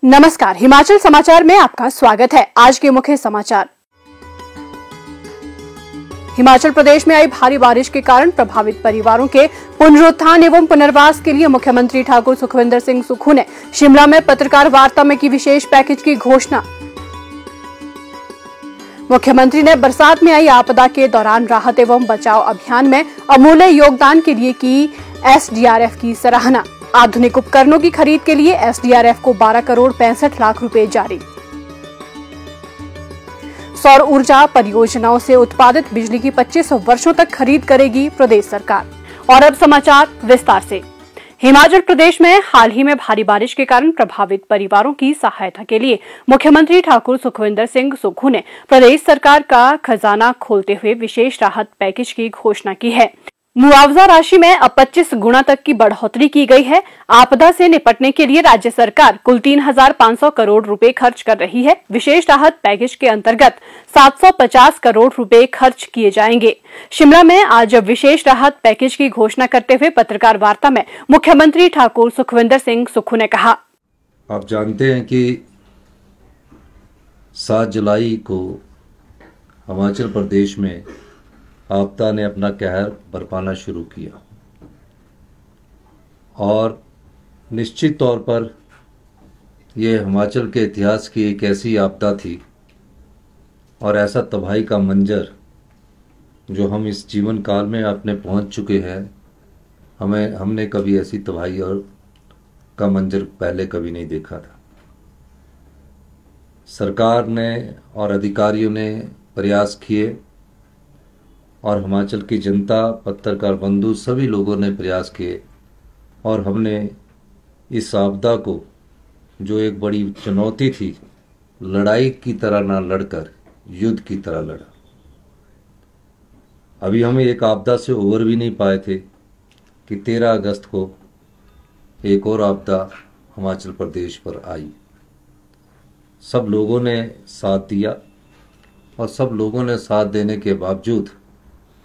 नमस्कार, हिमाचल समाचार में आपका स्वागत है। आज के मुख्य समाचार। हिमाचल प्रदेश में आई भारी बारिश के कारण प्रभावित परिवारों के पुनरुत्थान एवं पुनर्वास के लिए मुख्यमंत्री ठाकुर सुखविंदर सिंह सुक्खू ने शिमला में पत्रकार वार्ता में की विशेष पैकेज की घोषणा। मुख्यमंत्री ने बरसात में आई आपदा के दौरान राहत एवं बचाव अभियान में अमूल्य योगदान के लिए की एसडीआरएफ की सराहना। आधुनिक उपकरणों की खरीद के लिए एसडीआरएफ को 12 करोड़ 65 लाख रुपए जारी। सौर ऊर्जा परियोजनाओं से उत्पादित बिजली की 25 वर्षों तक खरीद करेगी प्रदेश सरकार। और अब समाचार विस्तार से। हिमाचल प्रदेश में हाल ही में भारी बारिश के कारण प्रभावित परिवारों की सहायता के लिए मुख्यमंत्री ठाकुर सुखविंदर सिंह सुक्खू ने प्रदेश सरकार का खजाना खोलते हुए विशेष राहत पैकेज की घोषणा की है। मुआवजा राशि में अब 25 गुना तक की बढ़ोतरी की गई है। आपदा से निपटने के लिए राज्य सरकार कुल 3,500 करोड़ रुपए खर्च कर रही है। विशेष राहत पैकेज के अंतर्गत 750 करोड़ रुपए खर्च किए जाएंगे। शिमला में आज विशेष राहत पैकेज की घोषणा करते हुए पत्रकार वार्ता में मुख्यमंत्री ठाकुर सुखविंदर सिंह सुक्खू ने कहा, आप जानते हैं कि 7 जुलाई को हिमाचल प्रदेश में आपदा ने अपना कहर बरपाना शुरू किया और निश्चित तौर पर यह हिमाचल के इतिहास की एक ऐसी आपदा थी और ऐसा तबाही का मंजर जो हम इस जीवन काल में अपने पहुंच चुके हैं। हमने कभी ऐसी तबाही और का मंजर पहले कभी नहीं देखा था। सरकार ने और अधिकारियों ने प्रयास किए और हिमाचल की जनता, पत्रकार बंधु सभी लोगों ने प्रयास किए और हमने इस आपदा को, जो एक बड़ी चुनौती थी, लड़ाई की तरह ना लड़कर युद्ध की तरह लड़ा। अभी हम एक आपदा से उबर भी नहीं पाए थे कि 13 अगस्त को एक और आपदा हिमाचल प्रदेश पर आई। सब लोगों ने साथ दिया और सब लोगों ने साथ देने के बावजूद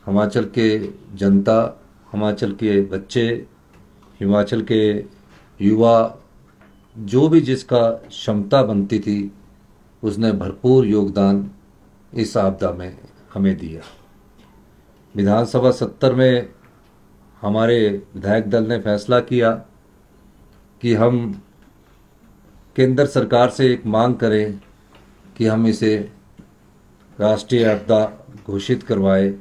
हिमाचल के जनता, हिमाचल के बच्चे, हिमाचल के युवा, जो भी जिसका क्षमता बनती थी, उसने भरपूर योगदान इस आपदा में हमें दिया। विधानसभा 70 में हमारे विधायक दल ने फैसला किया कि हम केंद्र सरकार से एक मांग करें कि हम इसे राष्ट्रीय आपदा घोषित करवाए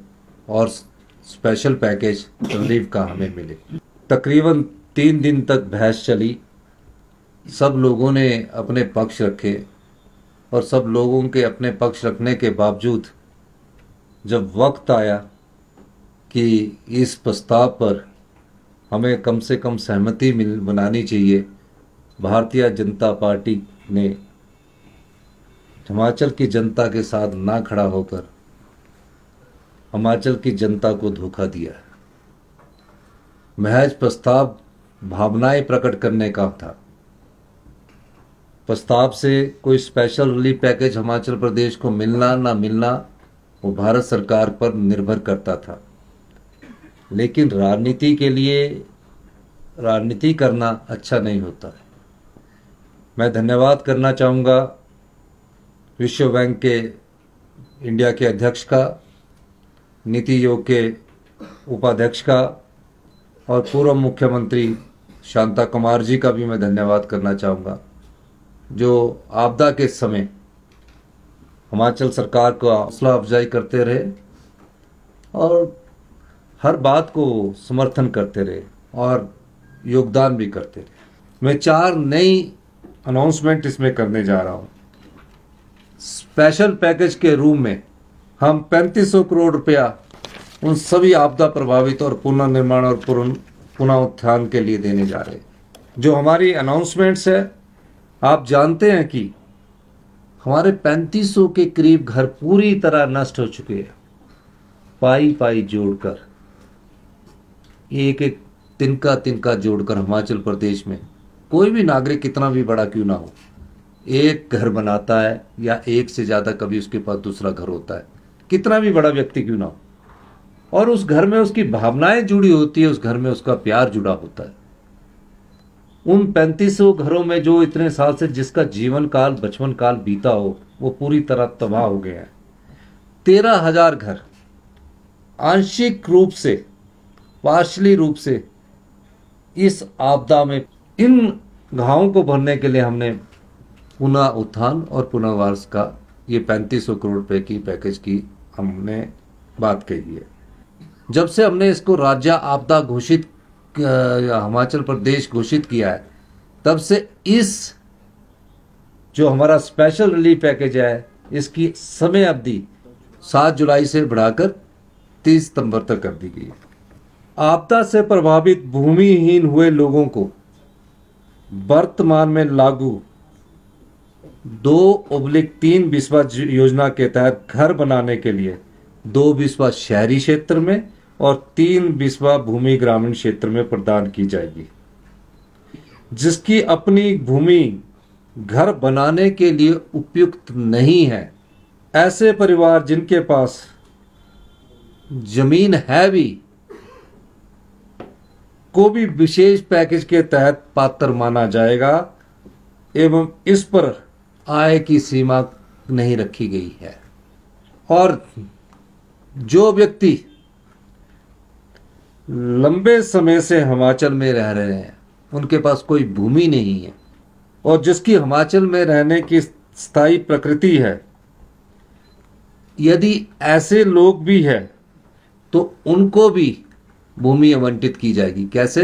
और स्पेशल पैकेज रिलीफ का हमें मिले। तकरीबन 3 दिन तक बहस चली। सब लोगों ने अपने पक्ष रखे और सब लोगों के अपने पक्ष रखने के बावजूद जब वक्त आया कि इस प्रस्ताव पर हमें कम से कम सहमति बनानी चाहिए, भारतीय जनता पार्टी ने हिमाचल की जनता के साथ ना खड़ा होकर हिमाचल की जनता को धोखा दिया। महज प्रस्ताव भावनाएं प्रकट करने का था। प्रस्ताव से कोई special relief package Himachal Pradesh को मिलना ना मिलना वो भारत सरकार पर निर्भर करता था। लेकिन राजनीति के लिए राजनीति करना अच्छा नहीं होता है। मैं धन्यवाद करना चाहूँगा विश्व बैंक के इंडिया के अध्यक्ष का, नीति आयोग के उपाध्यक्ष का और पूर्व मुख्यमंत्री शांता कुमार जी का भी मैं धन्यवाद करना चाहूँगा, जो आपदा के समय हिमाचल सरकार को हौसला अफजाई करते रहे और हर बात को समर्थन करते रहे और योगदान भी करते रहे। मैं 4 नई अनाउंसमेंट इसमें करने जा रहा हूँ। स्पेशल पैकेज के रूप में हम 3500 करोड़ रुपया उन सभी आपदा प्रभावित और पुनर्निर्माण और पुनः उत्थान के लिए देने जा रहे हैं। जो हमारी अनाउंसमेंट्स है, आप जानते हैं कि हमारे 3500 के करीब घर पूरी तरह नष्ट हो चुके हैं। पाई पाई जोड़कर, एक एक तिनका जोड़कर हिमाचल प्रदेश में कोई भी नागरिक कितना भी बड़ा क्यों ना हो, एक घर बनाता है या एक से ज़्यादा, कभी उसके पास दूसरा घर होता है, कितना भी बड़ा व्यक्ति क्यों ना हो, और उस घर में उसकी भावनाएं जुड़ी होती है, उस घर में उसका प्यार जुड़ा होता है। उन 3500 घरों में जो इतने साल से जिसका जीवन काल बचपन काल बीता हो वो पूरी तरह तबाह हो गया है। 13,000 घर आंशिक रूप से, पार्शली रूप से इस आपदा में, इन घावों को भरने के लिए हमने पुनः उत्थान और पुनर्वास का ये 3500 करोड़ रुपए की पैकेज की हमने बात कही है। जब से हमने इसको राज्य आपदा घोषित, हिमाचल प्रदेश घोषित किया है, तब से इस जो हमारा स्पेशल रिलीफ पैकेज है इसकी समय अवधि 7 जुलाई से बढ़ाकर 30 सितंबर तक कर दी गई है। आपदा से प्रभावित भूमिहीन हुए लोगों को वर्तमान में लागू 2/3 बिस्वा योजना के तहत घर बनाने के लिए 2 बिस्वा शहरी क्षेत्र में और 3 बिस्वा भूमि ग्रामीण क्षेत्र में प्रदान की जाएगी। जिसकी अपनी भूमि घर बनाने के लिए उपयुक्त नहीं है, ऐसे परिवार जिनके पास जमीन है भी, को भी विशेष पैकेज के तहत पात्र माना जाएगा एवं इस पर आय की सीमा नहीं रखी गई है। और जो व्यक्ति लंबे समय से हिमाचल में रह रहे हैं, उनके पास कोई भूमि नहीं है और जिसकी हिमाचल में रहने की स्थायी प्रकृति है, यदि ऐसे लोग भी हैं तो उनको भी भूमि आवंटित की जाएगी। कैसे?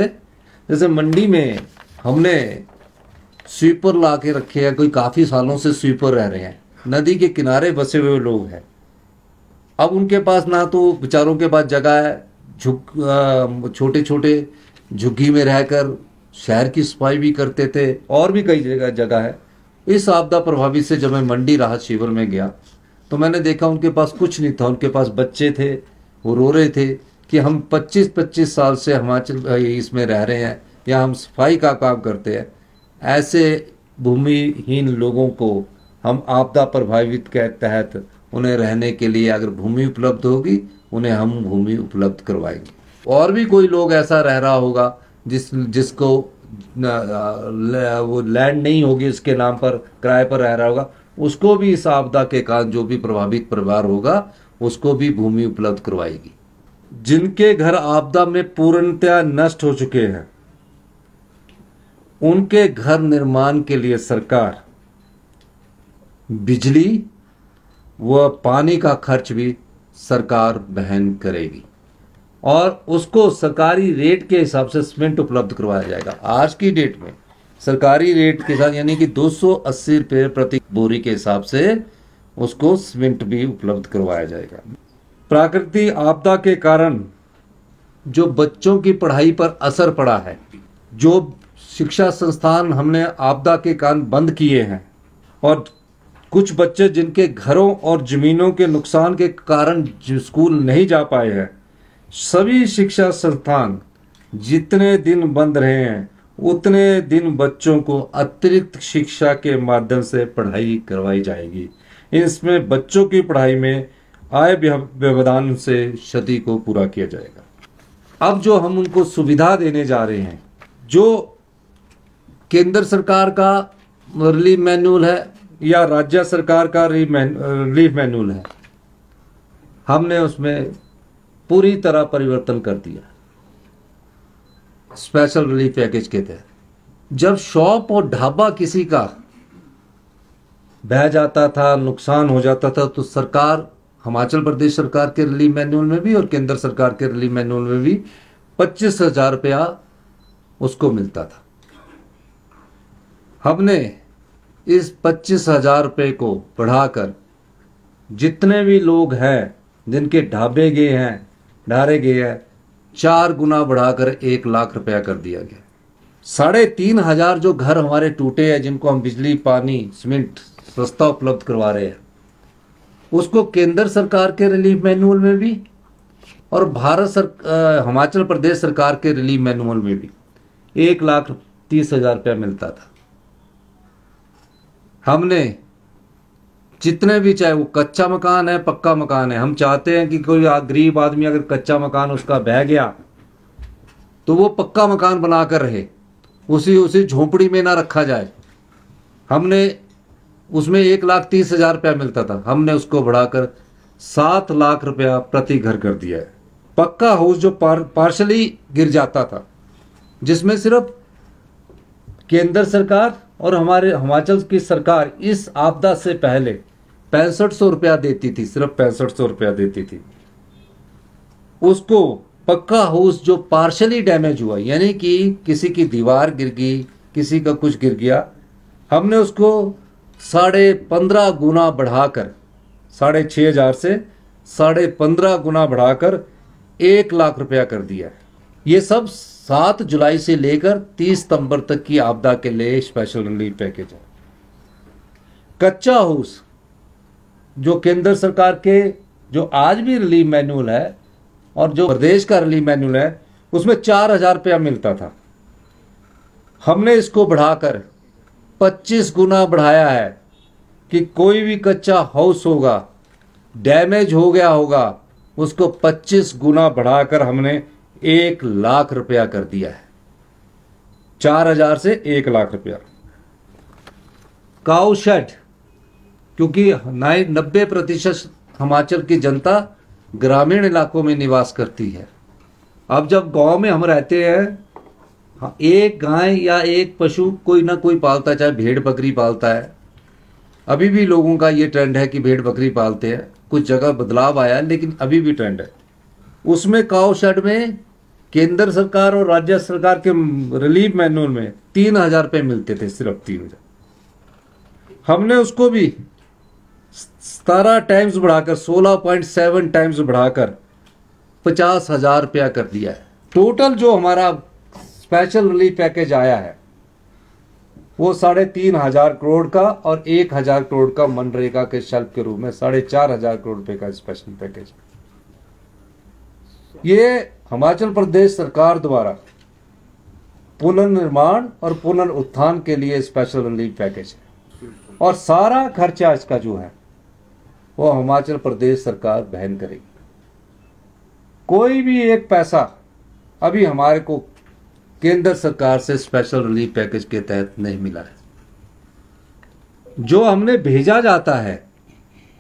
जैसे मंडी में हमने स्वीपर ला के रखे हैं, कोई काफ़ी सालों से स्वीपर रह रहे हैं, नदी के किनारे बसे हुए लोग हैं। अब उनके पास ना तो बेचारों के पास जगह है, छोटे छोटे झुग्गी में रहकर शहर की सफाई भी करते थे और भी कई जगह है। इस आपदा प्रभावित से जब मैं मंडी राहत शिविर में गया तो मैंने देखा उनके पास कुछ नहीं था। उनके पास बच्चे थे, वो रो रहे थे कि हम 25-25 साल से हिमाचल इसमें रह रहे हैं या हम सफाई का काम करते हैं। ऐसे भूमिहीन लोगों को हम आपदा प्रभावित के तहत उन्हें रहने के लिए अगर भूमि उपलब्ध होगी, उन्हें हम भूमि उपलब्ध करवाएंगे। और भी कोई लोग ऐसा रह रहा होगा जिसको वो लैंड नहीं होगी, उसके नाम पर किराए पर रह रहा होगा, उसको भी इस आपदा के कारण जो भी प्रभावित परिवार होगा उसको भी भूमि उपलब्ध करवाएगी। जिनके घर आपदा में पूर्णतया नष्ट हो चुके हैं, उनके घर निर्माण के लिए सरकार बिजली व पानी का खर्च भी सरकार वहन करेगी और उसको सरकारी रेट के हिसाब से सीमेंट उपलब्ध करवाया जाएगा। आज की डेट में सरकारी रेट के साथ यानी कि 280 रुपये प्रति बोरी के हिसाब से उसको सीमेंट भी उपलब्ध करवाया जाएगा। प्राकृतिक आपदा के कारण जो बच्चों की पढ़ाई पर असर पड़ा है, जो शिक्षा संस्थान हमने आपदा के कारण बंद किए हैं और कुछ बच्चे जिनके घरों और जमीनों के नुकसान के कारण स्कूल नहीं जा पाए हैं, सभी शिक्षा संस्थान जितने दिन बंद रहे हैं उतने दिन बच्चों को अतिरिक्त शिक्षा के माध्यम से पढ़ाई करवाई जाएगी। इसमें बच्चों की पढ़ाई में आय व्यवधान से क्षति को पूरा किया जाएगा। अब जो हम उनको सुविधा देने जा रहे हैं, जो केंद्र सरकार का रिलीफ मैनुअल है या राज्य सरकार का रिलीफ मैनुअल है, हमने उसमें पूरी तरह परिवर्तन कर दिया। स्पेशल रिलीफ पैकेज के तहत जब शॉप और ढाबा किसी का बह जाता था, नुकसान हो जाता था, तो सरकार, हिमाचल प्रदेश सरकार के रिलीफ मैनुअल में भी और केंद्र सरकार के रिलीफ मैनुअल में भी 25,000 रुपया उसको मिलता था। हमने इस 25,000 रुपये को बढ़ाकर जितने भी लोग हैं जिनके ढाबे गए हैं, ढारे गए हैं, 4 गुना बढ़ाकर 1 लाख रुपया कर दिया गया। 3,500 जो घर हमारे टूटे हैं, जिनको हम बिजली, पानी, सीमेंट सस्ता उपलब्ध करवा रहे हैं, उसको केंद्र सरकार के रिलीफ मैनुअल में भी और हिमाचल प्रदेश सरकार के रिलीफ मैनुअल में भी 1,30,000 रुपया मिलता था। हमने जितने भी, चाहे वो कच्चा मकान है, पक्का मकान है, हम चाहते हैं कि कोई गरीब आदमी अगर कच्चा मकान उसका बह गया तो वो पक्का मकान बनाकर रहे, उसी झोपड़ी में ना रखा जाए। हमने उसमें 1,30,000 रुपया मिलता था, हमने उसको बढ़ाकर 7 लाख रुपया प्रति घर कर दिया है। पक्का हाउस जो पार्शली गिर जाता था, जिसमें सिर्फ केंद्र सरकार और हमारे हिमाचल की सरकार इस आपदा से पहले 6500 रुपया देती थी, सिर्फ 6500 रुपया देती थी। उसको पक्का हाउस जो पार्शली डैमेज हुआ, यानी कि किसी की दीवार गिर गई, किसी का कुछ गिर गया, हमने उसको 15.5 गुना बढ़ाकर 6,500 से 15.5 गुना बढ़ाकर 1 लाख रुपया कर दिया है। ये सब 7 जुलाई से लेकर 30 सितंबर तक की आपदा के लिए स्पेशल रिलीफ पैकेज है। कच्चा हाउस जो केंद्र सरकार के जो आज भी रिलीफ मैनुअल है और जो प्रदेश का रिलीफ मैनुअल है, उसमें 4,000 रुपया मिलता था। हमने इसको बढ़ाकर 25 गुना बढ़ाया है कि कोई भी कच्चा हाउस होगा, डैमेज हो गया होगा, उसको 25 गुना बढ़ाकर हमने 1 लाख रुपया कर दिया है। 4,000 से 1 लाख रुपया। काऊ शेड, क्योंकि 90% हिमाचल की जनता ग्रामीण इलाकों में निवास करती है। अब जब गांव में हम रहते हैं, एक गाय या एक पशु कोई ना कोई पालता है, चाहे भेड़ बकरी पालता है। अभी भी लोगों का ये ट्रेंड है कि भेड़ बकरी पालते हैं, कुछ जगह बदलाव आया है लेकिन अभी भी ट्रेंड है। उसमें काऊ शेड में केंद्र सरकार और राज्य सरकार के रिलीफ मैनुअल में 3,000 रुपये मिलते थे, सिर्फ 3,000। हमने उसको भी 17 टाइम्स बढ़ाकर 16.7 टाइम्स बढ़ाकर 50,000 रुपया कर दिया है। टोटल जो हमारा स्पेशल रिलीफ पैकेज आया है वो 3,500 करोड़ का और 1,000 करोड़ का मनरेगा के शेल्फ के रूप में 4,500 करोड़ रुपए का स्पेशल पैकेज। ये हिमाचल प्रदेश सरकार द्वारा पुनर्निर्माण और पुनरुत्थान के लिए स्पेशल रिलीफ पैकेज है और सारा खर्चा इसका जो है वो हिमाचल प्रदेश सरकार वहन करेगी। कोई भी एक पैसा अभी हमारे को केंद्र सरकार से स्पेशल रिलीफ पैकेज के तहत नहीं मिला है। जो हमने भेजा जाता है,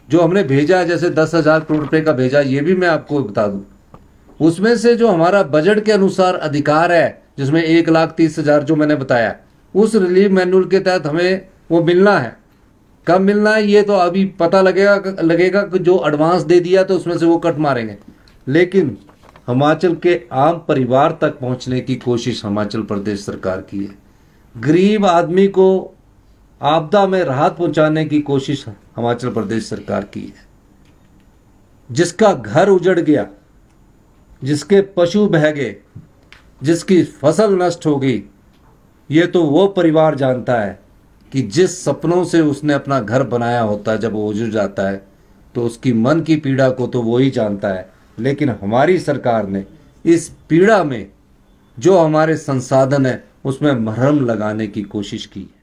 जो हमने भेजा है, जैसे 10,000 करोड़ रुपए का भेजा, ये भी मैं आपको बता दूं, उसमें से जो हमारा बजट के अनुसार अधिकार है, जिसमें 1,30,000 जो मैंने बताया, उस रिलीफ मैनुअल के तहत हमें वो मिलना है। कब मिलना है ये तो अभी पता लगेगा कि जो एडवांस दे दिया तो उसमें से वो कट मारेंगे, लेकिन हिमाचल के आम परिवार तक पहुंचने की कोशिश हिमाचल प्रदेश सरकार की है। गरीब आदमी को आपदा में राहत पहुंचाने की कोशिश हिमाचल प्रदेश सरकार की है। जिसका घर उजड़ गया, जिसके पशु बह गए, जिसकी फसल नष्ट हो गई, ये तो वो परिवार जानता है कि जिस सपनों से उसने अपना घर बनाया होता है, जब वो उजड़ जाता है तो उसकी मन की पीड़ा को तो वो ही जानता है। लेकिन हमारी सरकार ने इस पीड़ा में जो हमारे संसाधन है उसमें मरहम लगाने की कोशिश की है।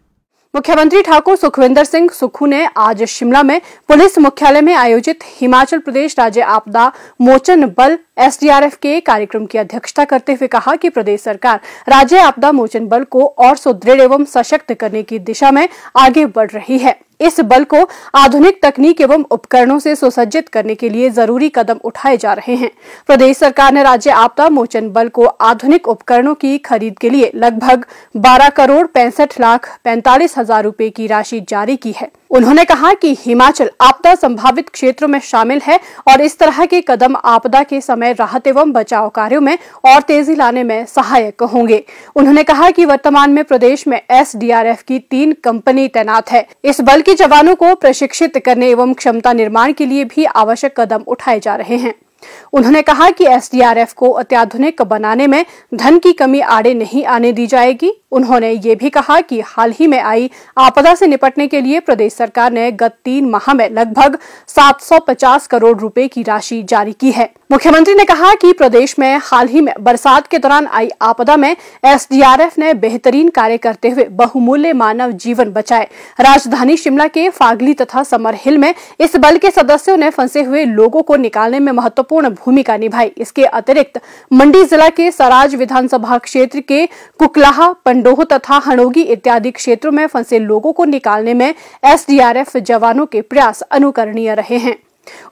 मुख्यमंत्री ठाकुर सुखविंदर सिंह सुक्खू ने आज शिमला में पुलिस मुख्यालय में आयोजित हिमाचल प्रदेश राज्य आपदा मोचन बल SDRF के कार्यक्रम की अध्यक्षता करते हुए कहा कि प्रदेश सरकार राज्य आपदा मोचन बल को और सुदृढ़ एवं सशक्त करने की दिशा में आगे बढ़ रही है। इस बल को आधुनिक तकनीक एवं उपकरणों से सुसज्जित करने के लिए जरूरी कदम उठाए जा रहे हैं। प्रदेश सरकार ने राज्य आपदा मोचन बल को आधुनिक उपकरणों की खरीद के लिए लगभग 12,65,45,000 रुपए की राशि जारी की है। उन्होंने कहा कि हिमाचल आपदा संभावित क्षेत्रों में शामिल है और इस तरह के कदम आपदा के समय राहत एवं बचाव कार्यों में और तेजी लाने में सहायक होंगे। उन्होंने कहा कि वर्तमान में प्रदेश में SDRF की 3 कंपनी तैनात है। इस बल के जवानों को प्रशिक्षित करने एवं क्षमता निर्माण के लिए भी आवश्यक कदम उठाए जा रहे हैं। उन्होंने कहा कि SDRF को अत्याधुनिक बनाने में धन की कमी आड़े नहीं आने दी जाएगी। उन्होंने ये भी कहा कि हाल ही में आई आपदा से निपटने के लिए प्रदेश सरकार ने गत 3 माह में लगभग 750 करोड़ रुपए की राशि जारी की है। मुख्यमंत्री ने कहा कि प्रदेश में हाल ही में बरसात के दौरान आई आपदा में SDRF ने बेहतरीन कार्य करते हुए बहुमूल्य मानव जीवन बचाए। राजधानी शिमला के फागली तथा समर हिल में इस बल के सदस्यों ने फंसे हुए लोगों को निकालने में महत्वपूर्ण भूमिका निभाई। इसके अतिरिक्त मंडी जिला के सराज विधानसभा क्षेत्र के कुकलाहा डंडोह तथा हणोगी इत्यादि क्षेत्रों में फंसे लोगों को निकालने में एसडीआरएफ जवानों के प्रयास अनुकरणीय रहे हैं।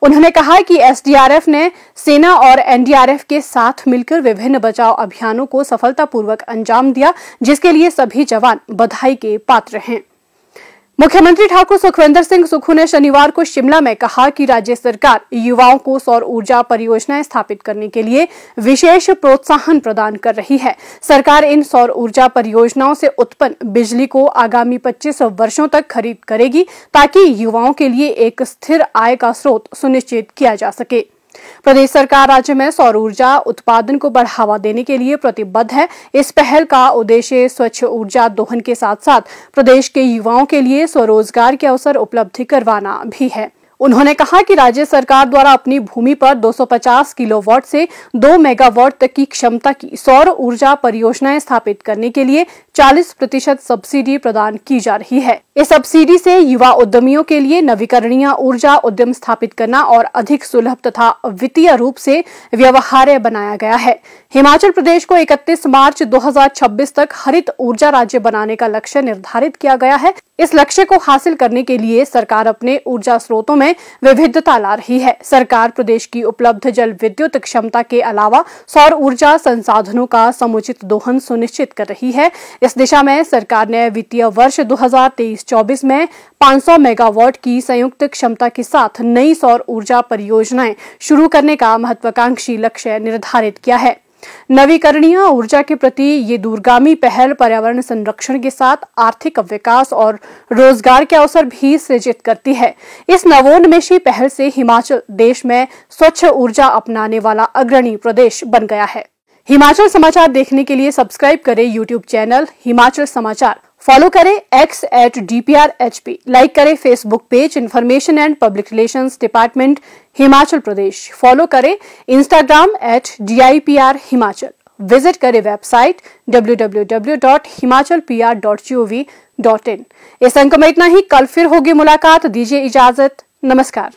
उन्होंने कहा कि एसडीआरएफ ने सेना और एनडीआरएफ के साथ मिलकर विभिन्न बचाव अभियानों को सफलतापूर्वक अंजाम दिया, जिसके लिए सभी जवान बधाई के पात्र हैं। मुख्यमंत्री ठाकुर सुखविंदर सिंह सुक्खू ने शनिवार को शिमला में कहा कि राज्य सरकार युवाओं को सौर ऊर्जा परियोजनाएं स्थापित करने के लिए विशेष प्रोत्साहन प्रदान कर रही है। सरकार इन सौर ऊर्जा परियोजनाओं से उत्पन्न बिजली को आगामी 25 वर्षों तक खरीद करेगी, ताकि युवाओं के लिए एक स्थिर आय का स्रोत सुनिश्चित किया जा सके। प्रदेश सरकार राज्य में सौर ऊर्जा उत्पादन को बढ़ावा देने के लिए प्रतिबद्ध है। इस पहल का उद्देश्य स्वच्छ ऊर्जा दोहन के साथ साथ प्रदेश के युवाओं के लिए स्वरोजगार के अवसर उपलब्ध करवाना भी है। उन्होंने कहा कि राज्य सरकार द्वारा अपनी भूमि पर 250 किलोवाट से 2 मेगावाट तक की क्षमता की सौर ऊर्जा परियोजनाएं स्थापित करने के लिए 40% सब्सिडी प्रदान की जा रही है। इस सब्सिडी से युवा उद्यमियों के लिए नवीकरणीय ऊर्जा उद्यम स्थापित करना और अधिक सुलभ तथा वित्तीय रूप से व्यवहार्य बनाया गया है। हिमाचल प्रदेश को 31 मार्च 2026 तक हरित ऊर्जा राज्य बनाने का लक्ष्य निर्धारित किया गया है। इस लक्ष्य को हासिल करने के लिए सरकार अपने ऊर्जा स्रोतों में विविधता ला रही है। सरकार प्रदेश की उपलब्ध जल विद्युत क्षमता के अलावा सौर ऊर्जा संसाधनों का समुचित दोहन सुनिश्चित कर रही है। इस दिशा में सरकार ने वित्तीय वर्ष 2023-24 में 500 मेगावाट की संयुक्त क्षमता के साथ नई सौर ऊर्जा परियोजनाएं शुरू करने का महत्वाकांक्षी लक्ष्य निर्धारित किया है। नवीकरणीय ऊर्जा के प्रति ये दूरगामी पहल पर्यावरण संरक्षण के साथ आर्थिक विकास और रोजगार के अवसर भी सृजित करती है। इस नवोन्मेषी पहल से हिमाचल देश में स्वच्छ ऊर्जा अपनाने वाला अग्रणी प्रदेश बन गया है। हिमाचल समाचार देखने के लिए सब्सक्राइब करें यूट्यूब चैनल हिमाचल समाचार, फॉलो करें x@dprhp, लाइक करें Facebook page information and public relations department Himachal Pradesh, follow करें इंस्टाग्राम @DIPR हिमाचल, विजिट करें वेबसाइट www.himachalpr.gov.in। इस अंक में इतना ही। कल फिर होगी मुलाकात। दीजिए इजाजत। नमस्कार।